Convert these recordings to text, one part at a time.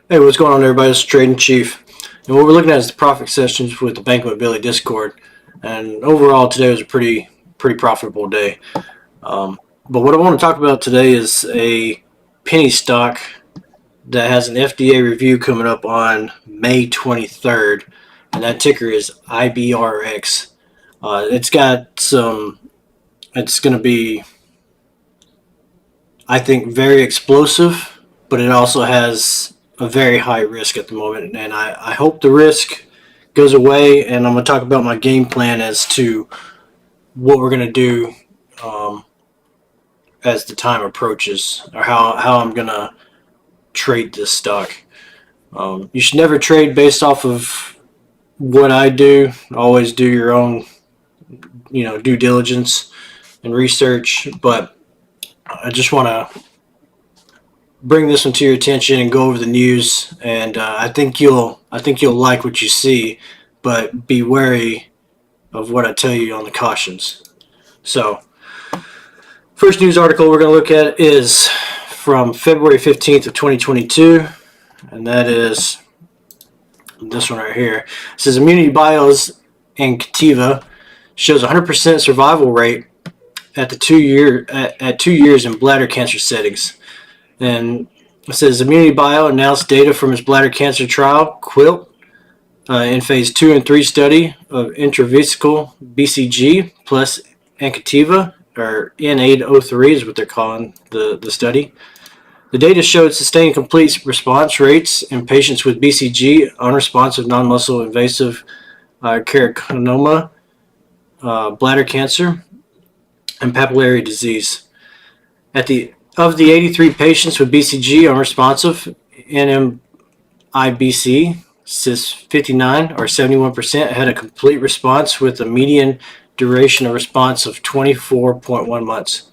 Hey, what's going on, everybody? It's Trading Chief, and what we're looking at is the profit sessions with the Bank Mobility Discord. And overall, today was a pretty profitable day. But what I want to talk about today is a penny stock that has an FDA review coming up on May 23rd, and that ticker is IBRX. It's got some. It's going to be, I think, very explosive, but it also has a very high risk at the moment, and I hope the risk goes away. And I'm going to talk about my game plan as to what we're going to do as the time approaches, or how I'm going to trade this stock. You should never trade based off of what I do. Always do your own, due diligence and research. But I just want to bring this one to your attention and go over the news. And I think you'll like what you see, but be wary of what I tell you on the cautions. So, first news article we're going to look at is from February 15th of 2022, and that is this one right here. It says ImmunityBio's Anketiva shows 100% survival rate at 2 years in bladder cancer settings. And it says ImmunityBio announced data from its bladder cancer trial, QUILT, in phase 2 and 3 study of intravesical BCG plus Anketiva, or N803 is what they're calling the study. The data showed sustained complete response rates in patients with BCG, unresponsive non-muscle invasive carcinoma, bladder cancer, and papillary disease. Of the 83 patients with BCG unresponsive NMIBC, CIS59 or 71% had a complete response with a median duration of response of 24.1 months.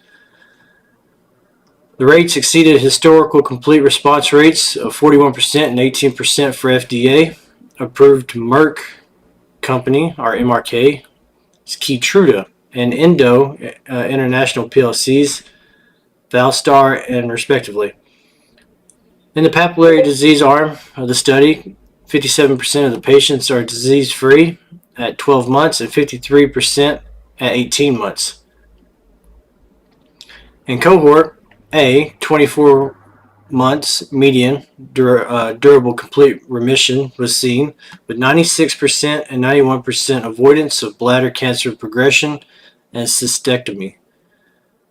The rates exceeded historical complete response rates of 41% and 18% for FDA approved Merck company, or MRK, Keytruda, and Endo International PLC's Valstar, and respectively. In the papillary disease arm of the study, 57% of the patients are disease-free at 12 months and 53% at 18 months. In cohort A, 24 months median durable complete remission was seen, with 96% and 91% avoidance of bladder cancer progression and cystectomy.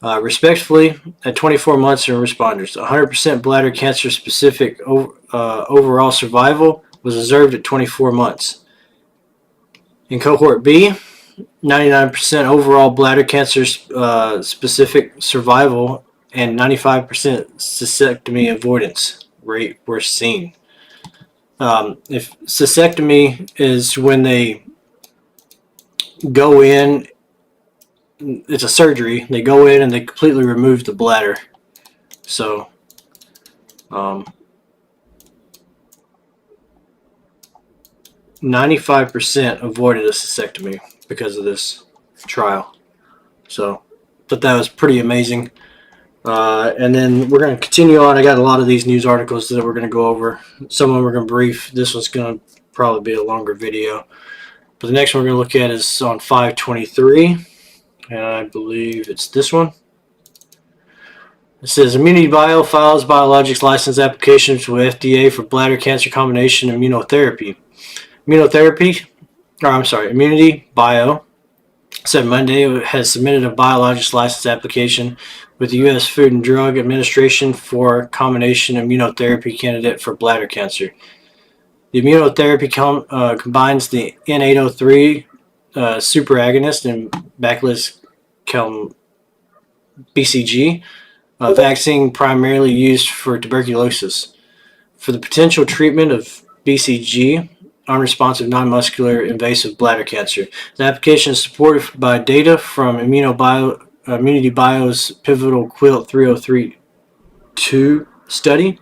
Respectively, at 24 months in responders, 100% bladder cancer specific overall survival was observed at 24 months. In cohort B, 99% overall bladder cancer specific survival and 95% cystectomy avoidance rate were seen. If cystectomy is when they go in, it's a surgery. They go in and they completely remove the bladder. So, 95% avoided a cystectomy because of this trial. So, but that was pretty amazing. And then we're going to continue on. I got a lot of these news articles that we're going to go over. Some of them we're going to brief. This one's going to probably be a longer video. But the next one we're going to look at is on 5/23. And I believe it's this one. It says ImmunityBio files biologics license applications with FDA for bladder cancer combination immunotherapy. ImmunityBio said Monday it has submitted a biologics license application with the U.S. Food and Drug Administration for combination immunotherapy candidate for bladder cancer. The immunotherapy combines the N803 superagonist and bacillus BCG, a vaccine primarily used for tuberculosis, for the potential treatment of BCG, unresponsive non-muscular invasive bladder cancer. The application is supported by data from ImmunityBio's pivotal QUILT 303-2 study,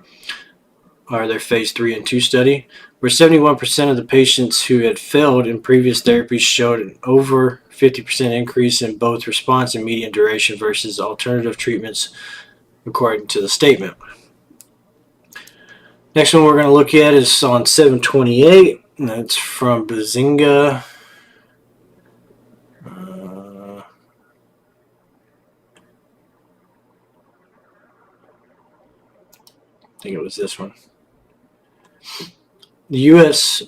or their phase 3 and 2 study, where 71% of the patients who had failed in previous therapies showed an over 50% increase in both response and median duration versus alternative treatments, according to the statement. Next one we're going to look at is on 7/28, and that's from Bazinga. I think it was this one. The U.S.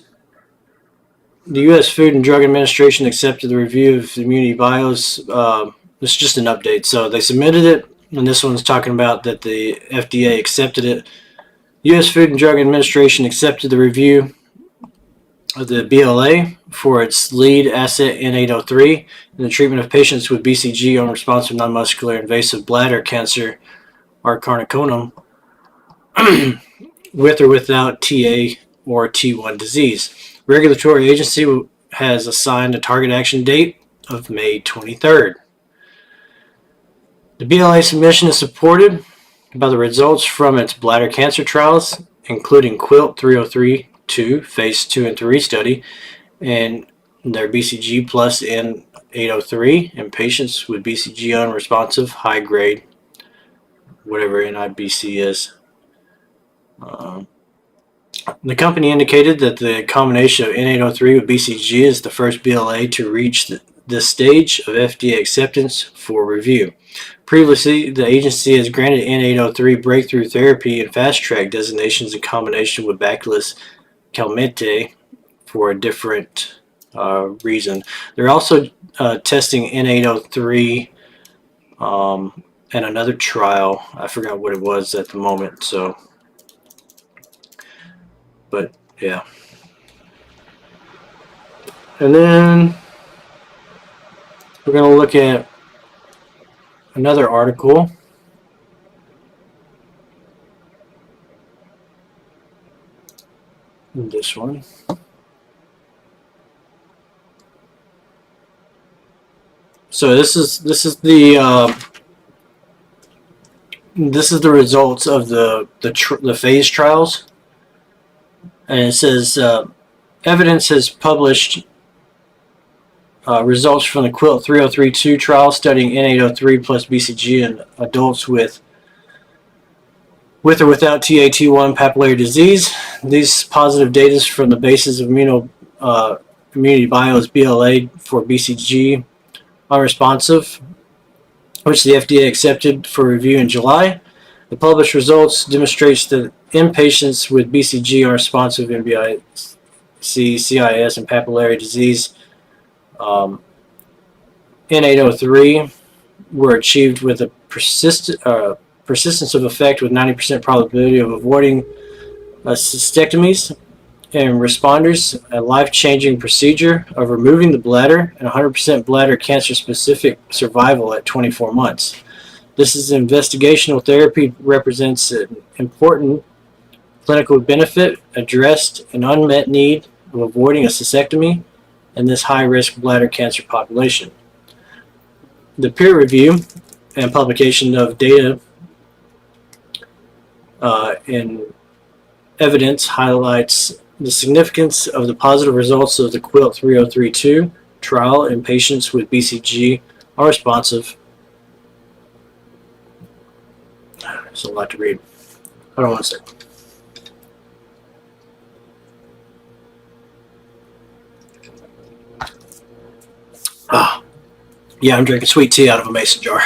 Food and Drug Administration accepted the review of ImmunityBio's. This is just an update. So they submitted it, and this one's talking about that the FDA accepted it. U.S. Food and Drug Administration accepted the review of the BLA for its lead asset N803 in the treatment of patients with BCG unresponsive non-muscular invasive bladder cancer or carcinoma with or without TA or T1 disease. Regulatory agency has assigned a target action date of May 23rd. The BLA submission is supported by the results from its bladder cancer trials, including QUILT 303-2 phase 2 and 3 study, and their BCG plus N803 in patients with BCG unresponsive high grade, whatever NIBC is. The company indicated that the combination of N803 with BCG is the first BLA to reach this stage of FDA acceptance for review. Previously, the agency has granted N803 breakthrough therapy and fast track designations in combination with Bacillus calmette for a different reason. They're also testing N803 in another trial. I forgot what it was at the moment. So, but yeah. And then we're going to look at another article. This one. So this is the results of the phase trials, and it says evidence has published results from the QUILT 303-2 trial studying N803 plus BCG in adults with or without Ta/T1 papillary disease. These positive data is from the basis of ImmunityBio's BLA for BCG unresponsive, which the FDA accepted for review in July. The published results demonstrates that in patients with BCG unresponsive NBIC, CIS, and papillary disease, N803 were achieved with a persistence of effect with 90% probability of avoiding cystectomies and responders, a life-changing procedure of removing the bladder, and 100% bladder cancer-specific survival at 24 months. This is investigational therapy represents an important clinical benefit, addressed an unmet need of avoiding a cystectomy in this high-risk bladder cancer population. The peer review and publication of data in evidence highlights the significance of the positive results of the QUILT 303-2 trial in patients with BCG unresponsive. There's a lot to read. Hold on one second. Oh, yeah, I'm drinking sweet tea out of a mason jar.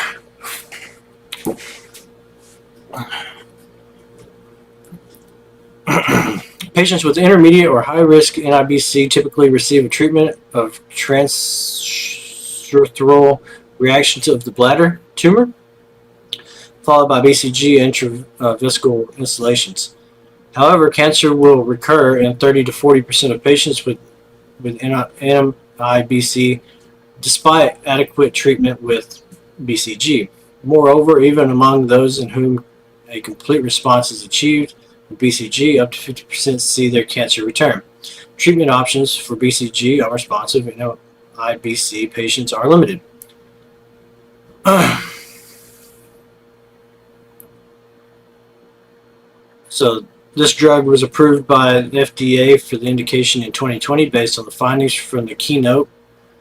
Patients with intermediate or high-risk NIBC typically receive a treatment of transstructural reactions of the bladder tumor, followed by BCG intravesical installations. However, cancer will recur in 30 to 40% of patients with NIBC despite adequate treatment with BCG. Moreover, even among those in whom a complete response is achieved with BCG, up to 50% see their cancer return. Treatment options for BCG unresponsive NIBC patients are limited. So this drug was approved by the FDA for the indication in 2020 based on the findings from the Keynote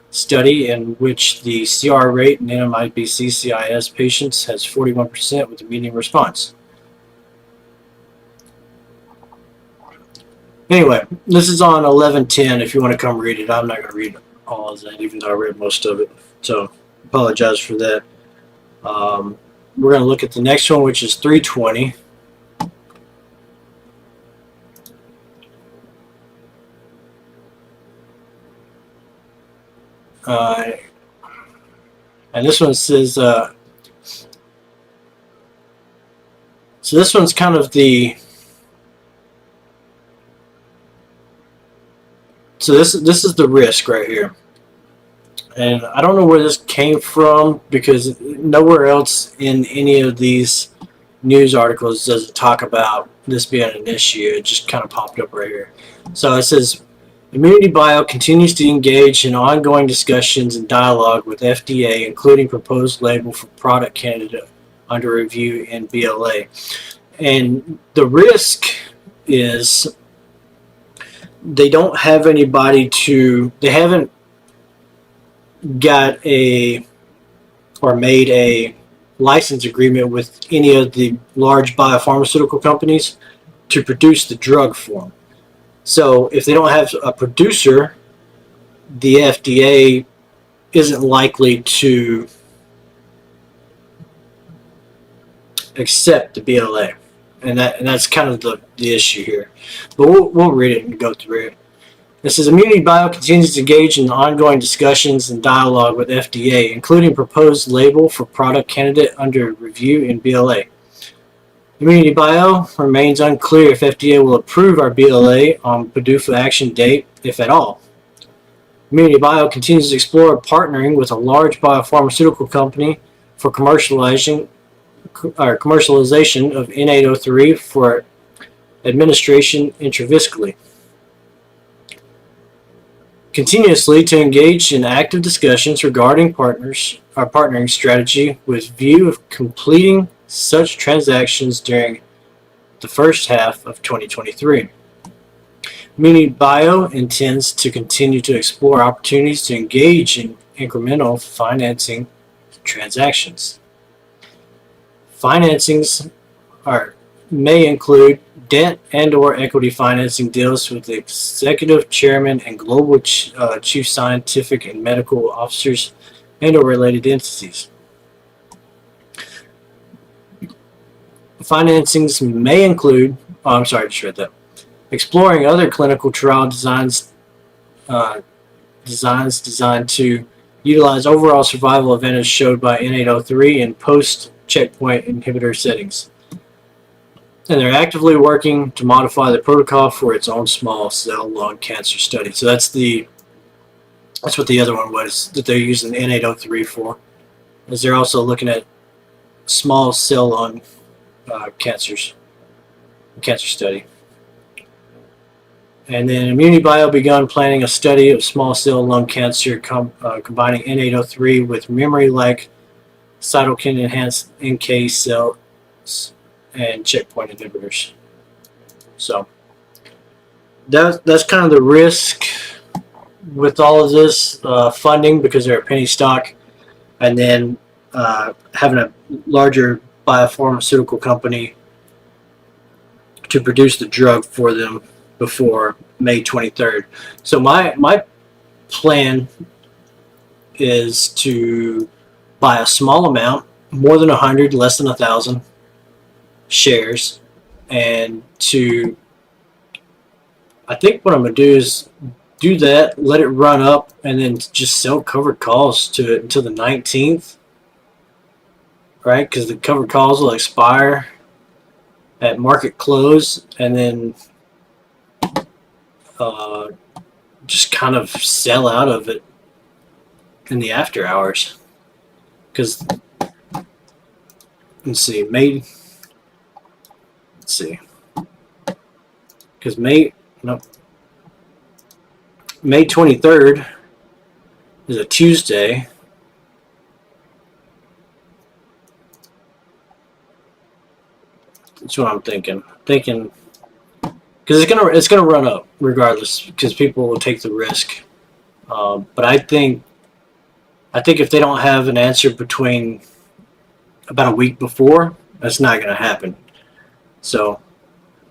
study, in which the CR rate in NMIBC CIS patients has 41% with a median response. Anyway, this is on 11:10. If you want to come read it, I'm not going to read all of that, even though I read most of it. So apologize for that. We're going to look at the next one, which is 320. And this one says, so this one's kind of the, so this is the risk right here. And I don't know where this came from, because nowhere else in any of these news articles does it talk about this being an issue. It just kind of popped up right here. So it says, ImmunityBio continues to engage in ongoing discussions and dialogue with FDA, including proposed label for product candidate under review in BLA. And the risk is they don't have anybody to, they haven't got a, or made a license agreement with any of the large biopharmaceutical companies to produce the drug for them. So if they don't have a producer, the FDA isn't likely to accept the BLA, and that's kind of the issue here. But we'll read it and go through it. It says, ImmunityBio continues to engage in ongoing discussions and dialogue with FDA, including proposed label for product candidate under review in BLA. ImmunityBio remains unclear if FDA will approve our BLA on PDUFA action date, if at all. ImmunityBio continues to explore partnering with a large biopharmaceutical company for commercialization of N803 for administration intravesically. Continuously to engage in active discussions regarding our partnering strategy with view of completing such transactions during the first half of 2023. ImmunityBio intends to continue to explore opportunities to engage in incremental financing transactions. Financings may include debt and/or equity financing deals with the executive chairman and global chief scientific and medical officers and/or related entities. Financings may include, I just read that. Exploring other clinical trial designs designed to utilize overall survival advantage showed by N803 in post-checkpoint inhibitor settings. And they're actively working to modify the protocol for its own small cell lung cancer study. So that's what the other one was that they're using N803 for. Is they're also looking at small cell lung cancer study. And then ImmunityBio begun planning a study of small cell lung cancer combining N803 with memory-like cytokine-enhanced NK cells and checkpoint inhibitors. So that's kind of the risk with all of this funding, because they're a penny stock, and then having a larger biopharmaceutical company to produce the drug for them before May 23rd. So my plan is to buy a small amount, more than 100, less than 1,000 shares, and I think what I'm going to do is do that, let it run up, and then just sell covered calls to it until the 19th, right? Because the covered calls will expire at market close, and then just kind of sell out of it in the after hours. Because because May 23rd is a Tuesday. That's what I'm thinking. Because it's gonna run up regardless, because people will take the risk. But I think if they don't have an answer between about a week before, that's not gonna happen. So,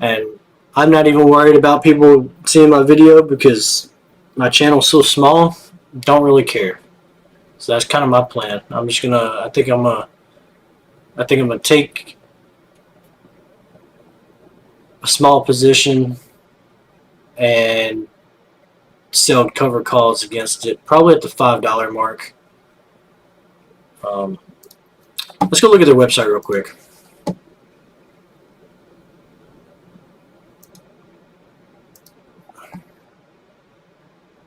and I'm not even worried about people seeing my video because my channel's so small. Don't really care. So that's kind of my plan. I'm just gonna. I think I'm gonna take a small position and sell cover calls against it, probably at the $5 mark. Let's go look at their website real quick.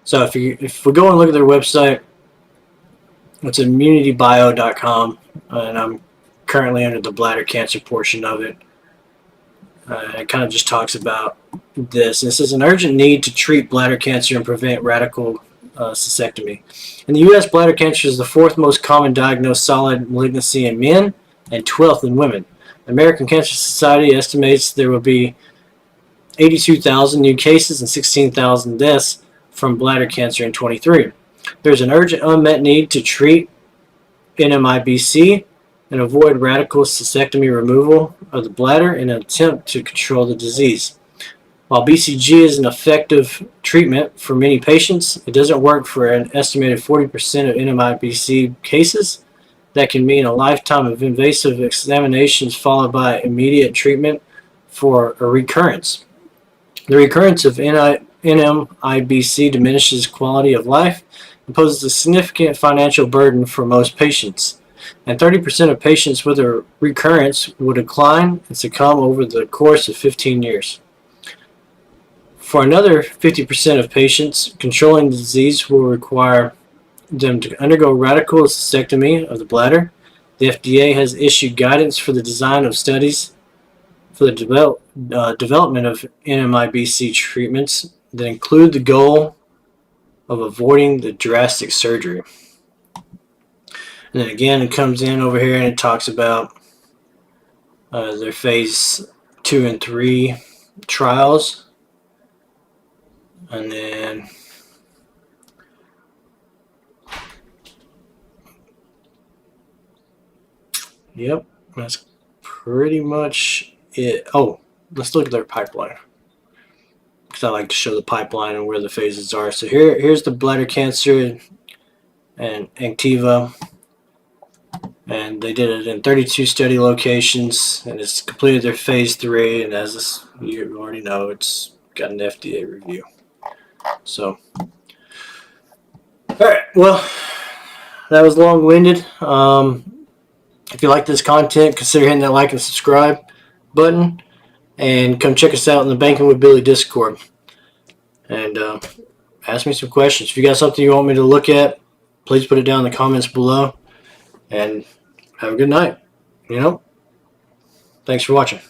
So if we go and look at their website, it's ImmunityBio.com, and I'm currently under the bladder cancer portion of it. It kind of just talks about this. This is an urgent need to treat bladder cancer and prevent radical cystectomy. In the U.S., bladder cancer is the 4th most common diagnosed solid malignancy in men and 12th in women. The American Cancer Society estimates there will be 82,000 new cases and 16,000 deaths from bladder cancer in 23. There's an urgent unmet need to treat NMIBC and avoid radical cystectomy removal of the bladder in an attempt to control the disease. While BCG is an effective treatment for many patients, it doesn't work for an estimated 40% of NMIBC cases. That can mean a lifetime of invasive examinations followed by immediate treatment for a recurrence. The recurrence of NMIBC diminishes quality of life and poses a significant financial burden for most patients. And 30% of patients with a recurrence will decline and succumb over the course of 15 years. For another 50% of patients, controlling the disease will require them to undergo radical cystectomy of the bladder. The FDA has issued guidance for the design of studies for the development of NMIBC treatments that include the goal of avoiding the drastic surgery. And then again, it comes in over here and it talks about their phase 2 and 3 trials. And then yep, that's pretty much it. Oh, let's look at their pipeline, because I like to show the pipeline and where the phases are. So here's the bladder cancer and Activa, and they did it in 32 study locations, and it's completed their phase 3, and as you already know, it's got an FDA review. So, all right, well, that was long-winded. If you like this content, consider hitting that like and subscribe button, and come check us out in the Banking with Billy Discord, and ask me some questions. If you got something you want me to look at, please put it down in the comments below, and have a good night. Thanks for watching.